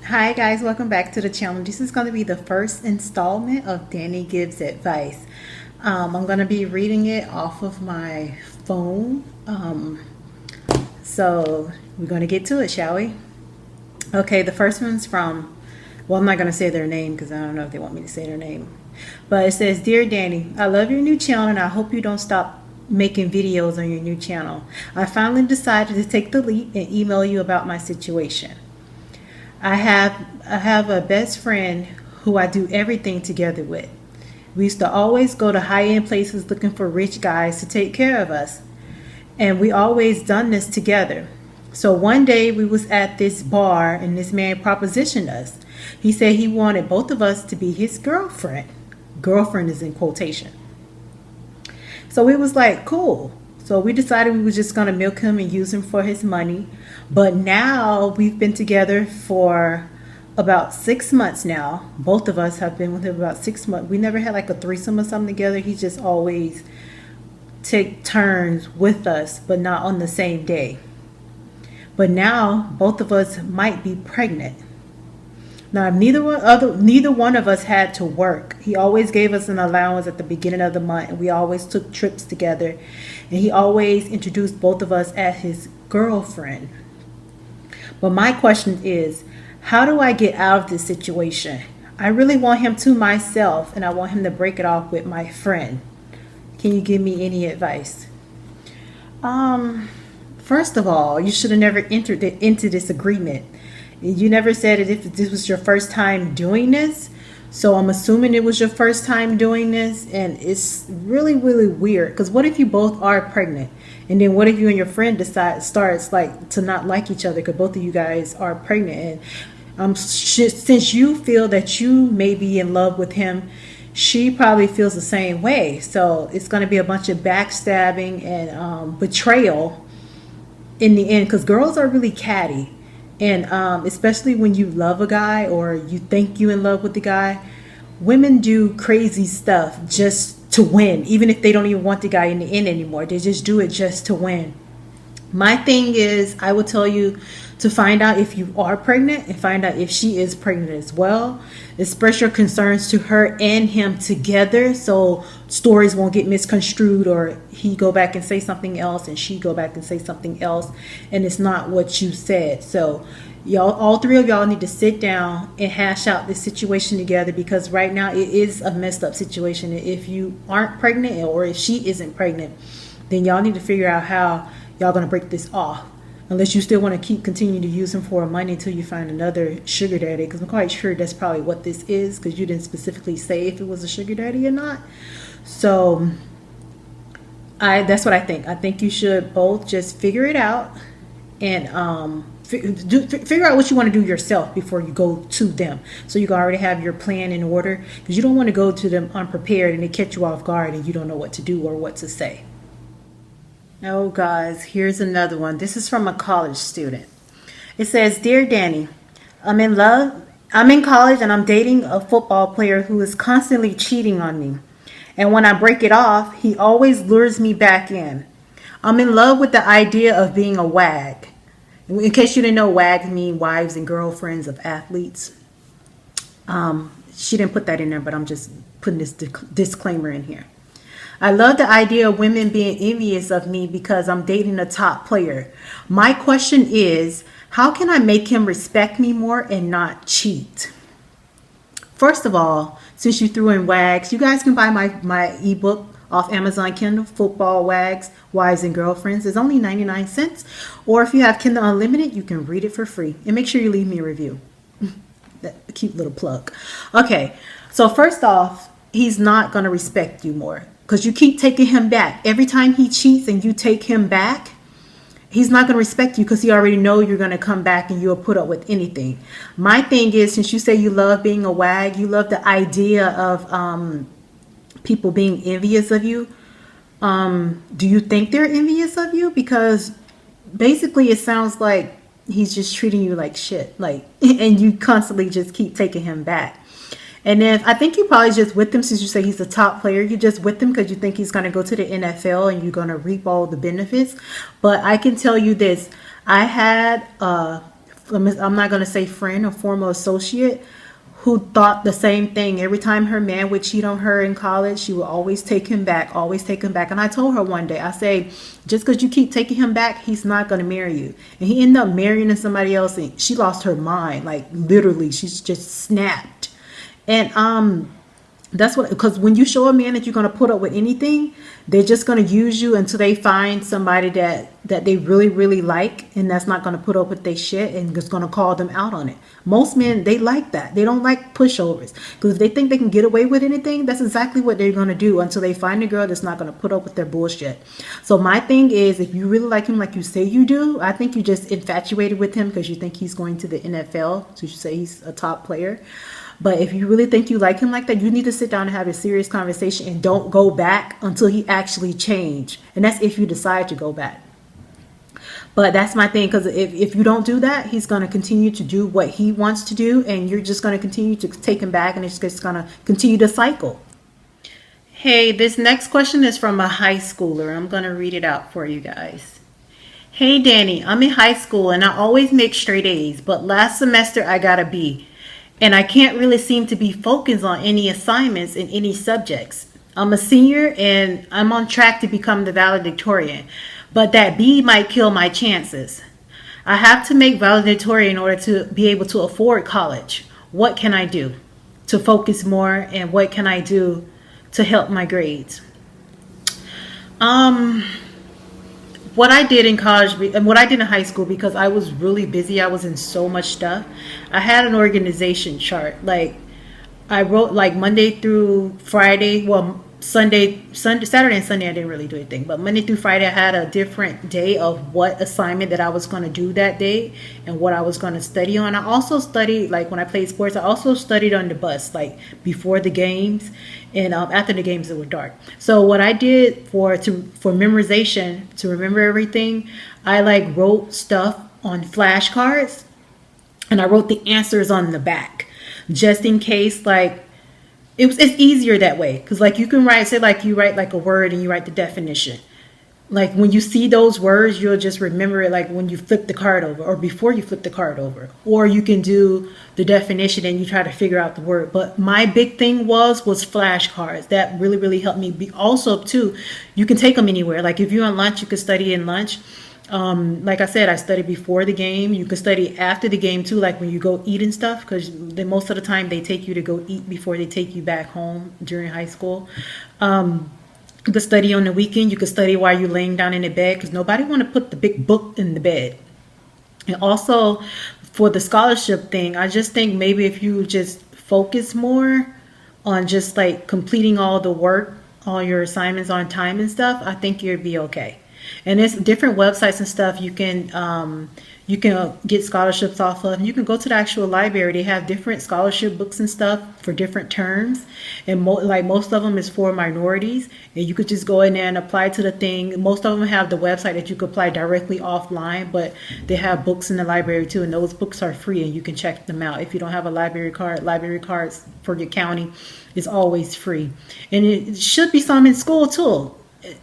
Hi guys, welcome back to the channel. This is going to be the first installment of Danny Gives Advice. I'm going to be reading it off of my phone. So we're going to get to it, shall we? Okay, the first one's from, well, I'm not going to say their name because I don't know if they want me to say their name. But it says, Dear Danny, I love your new channel and I hope you don't stop making videos on your new channel. I finally decided to take the leap and email you about my situation. I have a best friend who I do everything together with. We used to always go to high-end places looking for rich guys to take care of us. And we always done this together. So one day we was at this bar and this man propositioned us. He said he wanted both of us to be his girlfriend. Girlfriend is in quotation. So we was like, cool. So we decided we was just going to milk him and use him for his money. But now we've been together for about 6 months now. Both of us have been with him about 6 months. We never had like a threesome or something together. He just always take turns with us, but not on the same day. But now both of us might be pregnant. Now, neither one of us had to work. He always gave us an allowance at the beginning of the month, and we always took trips together. And he always introduced both of us as his girlfriend. But my question is, how do I get out of this situation? I really want him to myself, and I want him to break it off with my friend. Can you give me any advice? First of all, you should have never entered into this agreement. You never said it if this was your first time doing this. So I'm assuming it was your first time doing this. And it's really, really weird. Because what if you both are pregnant? And then what if you and your friend starts like to not like each other because both of you guys are pregnant? And since you feel that you may be in love with him, she probably feels the same way. So it's going to be a bunch of backstabbing and betrayal in the end. Because girls are really catty. And especially when you love a guy or you think you in love with the guy, women do crazy stuff just to win, even if they don't even want the guy in the end anymore. They just do it just to win. My thing is, I will tell you to find out if you are pregnant and find out if she is pregnant as well. Express your concerns to her and him together so stories won't get misconstrued or he go back and say something else and she go back and say something else and it's not what you said. So y'all, all three of y'all need to sit down and hash out this situation together because right now it is a messed up situation. If you aren't pregnant or if she isn't pregnant, then y'all need to figure out how y'all gonna break this off. Unless you still want to continue to use him for money until you find another sugar daddy. Because I'm quite sure that's probably what this is. Because you didn't specifically say if it was a sugar daddy or not. So that's what I think. I think you should both just figure it out. And figure out what you want to do yourself before you go to them. So you can already have your plan in order. Because you don't want to go to them unprepared and they catch you off guard and you don't know what to do or what to say. Oh, guys, here's another one. This is from a college student. It says, Dear Danny, I'm in love. I'm in college and I'm dating a football player who is constantly cheating on me. And when I break it off, he always lures me back in. I'm in love with the idea of being a wag. In case you didn't know, wags mean wives and girlfriends of athletes. She didn't put that in there, but I'm just putting this disclaimer in here. I love the idea of women being envious of me because I'm dating a top player. My question is, how can I make him respect me more and not cheat? First of all, since you threw in wags, you guys can buy my ebook off Amazon Kindle, Football Wags, Wives and Girlfriends. It's only 99 cents. Or if you have Kindle Unlimited, you can read it for free. And make sure you leave me a review. That cute little plug. Okay, so first off, he's not going to respect you more. Because you keep taking him back. Every time he cheats and you take him back, he's not going to respect you because he already know you're going to come back and you'll put up with anything. My thing is, since you say you love being a wag, you love the idea of people being envious of you. Do you think they're envious of you? Because basically it sounds like he's just treating you like shit. And you constantly just keep taking him back. And then I think you probably just with him since you say he's a top player. You're just with him because you think he's going to go to the NFL and you're going to reap all the benefits. But I can tell you this. I had a I'm not going to say friend, a former associate, who thought the same thing. Every time her man would cheat on her in college, she would always take him back, always take him back. And I told her one day, I say, just because you keep taking him back, he's not going to marry you. And he ended up marrying somebody else, and she lost her mind. Like, literally, she's just snapped. And that's what, because when you show a man that you're going to put up with anything, they're just going to use you until they find somebody that they really, really like, and that's not going to put up with their shit and just going to call them out on it. Most men, they like that. They don't like pushovers, because if they think they can get away with anything, that's exactly what they're going to do until they find a girl that's not going to put up with their bullshit. So my thing is, if you really like him like you say you do, I think you just infatuated with him because you think he's going to the NFL, so you say he's a top player. But if you really think you like him like that, you need to sit down and have a serious conversation, and don't go back until he actually change. And that's if you decide to go back. But that's my thing, because if you don't do that, he's going to continue to do what he wants to do, and you're just going to continue to take him back, and it's just going to continue to cycle. Hey, this next question is from a high schooler. I'm going to read it out for you guys. Hey, Danny, I'm in high school, and I always make straight A's, but last semester I got a B. And I can't really seem to be focused on any assignments in any subjects. I'm a senior and I'm on track to become the valedictorian, but that B might kill my chances. I have to make valedictorian in order to be able to afford college. What can I do to focus more, and what can I do to help my grades? What I did in college and what I did in high school, because I was really busy, I was in so much stuff, I had an organization chart. Like, I wrote like Monday through Friday, well, Saturday and Sunday I didn't really do anything, but Monday through Friday I had a different day of what assignment that I was going to do that day and what I was going to study on. I also studied, like when I played sports, I also studied on the bus, like before the games, and after the games it was dark. So what I did for memorization, to remember everything, I like wrote stuff on flashcards, and I wrote the answers on the back, just in case. Like, it's easier that way, because like you can write, say like you write like a word and you write the definition. Like when you see those words, you'll just remember it, like when you flip the card over or before you flip the card over. Or you can do the definition and you try to figure out the word. But my big thing was flashcards. That really, really helped me. Also too, you can take them anywhere. Like if you're on lunch, you could study in lunch. Like I said, I studied before the game. You can study after the game too, like when you go eat and stuff, because most of the time they take you to go eat before they take you back home during high school. You could study on the weekend. You could study while you're laying down in the bed, because nobody want to put the big book in the bed. And also for the scholarship thing, I just think maybe if you just focus more on just like completing all the work, all your assignments on time and stuff, I think you'll be okay. And there's different websites and stuff you can get scholarships off of. And you can go to the actual library. They have different scholarship books and stuff for different terms. And most of them is for minorities. And you could just go in there and apply to the thing. Most of them have the website that you could apply directly offline, but they have books in the library too. And those books are free and you can check them out. If you don't have a library cards for your county is always free. And it should be some in school too.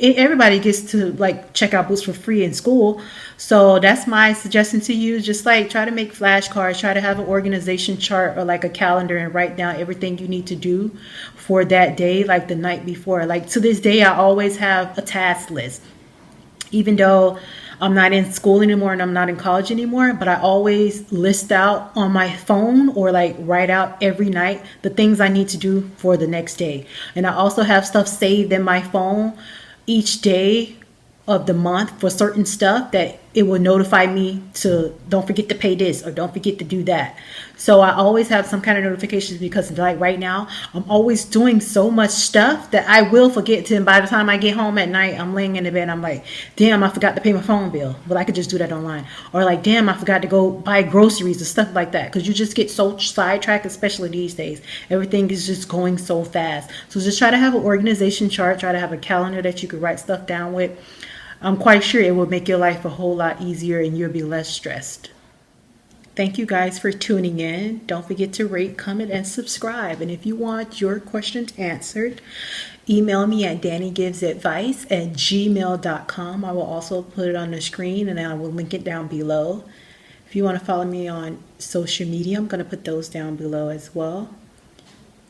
Everybody gets to like check out books for free in school. So that's my suggestion to you. Just like try to make flashcards, try to have an organization chart or like a calendar and write down everything you need to do for that day, like the night before. Like to this day, I always have a task list. Even though I'm not in school anymore and I'm not in college anymore, but I always list out on my phone or like write out every night the things I need to do for the next day. And I also have stuff saved in my phone each day of the month for certain stuff that it will notify me to don't forget to pay this or don't forget to do that. So I always have some kind of notifications, because like right now I'm always doing so much stuff that I will forget to, and by the time I get home at night, I'm laying in the bed and I'm like, damn, I forgot to pay my phone bill. Well, I could just do that online. Or like, damn, I forgot to go buy groceries and stuff like that, because you just get so sidetracked, especially these days. Everything is just going so fast. So just try to have an organization chart, try to have a calendar that you could write stuff down with. I'm quite sure it will make your life a whole lot easier and you'll be less stressed. Thank you guys for tuning in. Don't forget to rate, comment, and subscribe. And if you want your questions answered, email me at dannigivesadvice@gmail.com. I will also put it on the screen and I will link it down below. If you want to follow me on social media, I'm going to put those down below as well.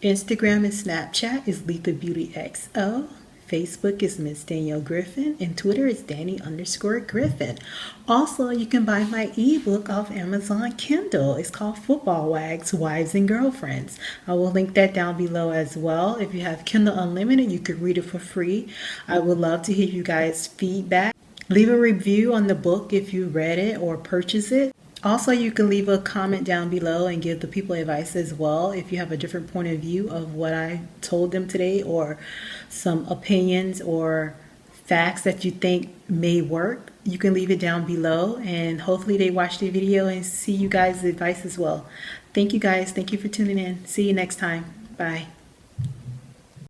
Instagram and Snapchat is Letha Beauty XO. Facebook is Miss Danielle Griffin, and Twitter is Danni_Griffin. Also, you can buy my ebook off Amazon Kindle. It's called Football Wags, Wives and Girlfriends. I will link that down below as well. If you have Kindle Unlimited, you could read it for free. I would love to hear you guys' feedback. Leave a review on the book if you read it or purchase it. Also, you can leave a comment down below and give the people advice as well if you have a different point of view of what I told them today, or some opinions or facts that you think may work. You can leave it down below, and hopefully they watch the video and see you guys' advice as well. Thank you guys. Thank you for tuning in. See you next time. Bye.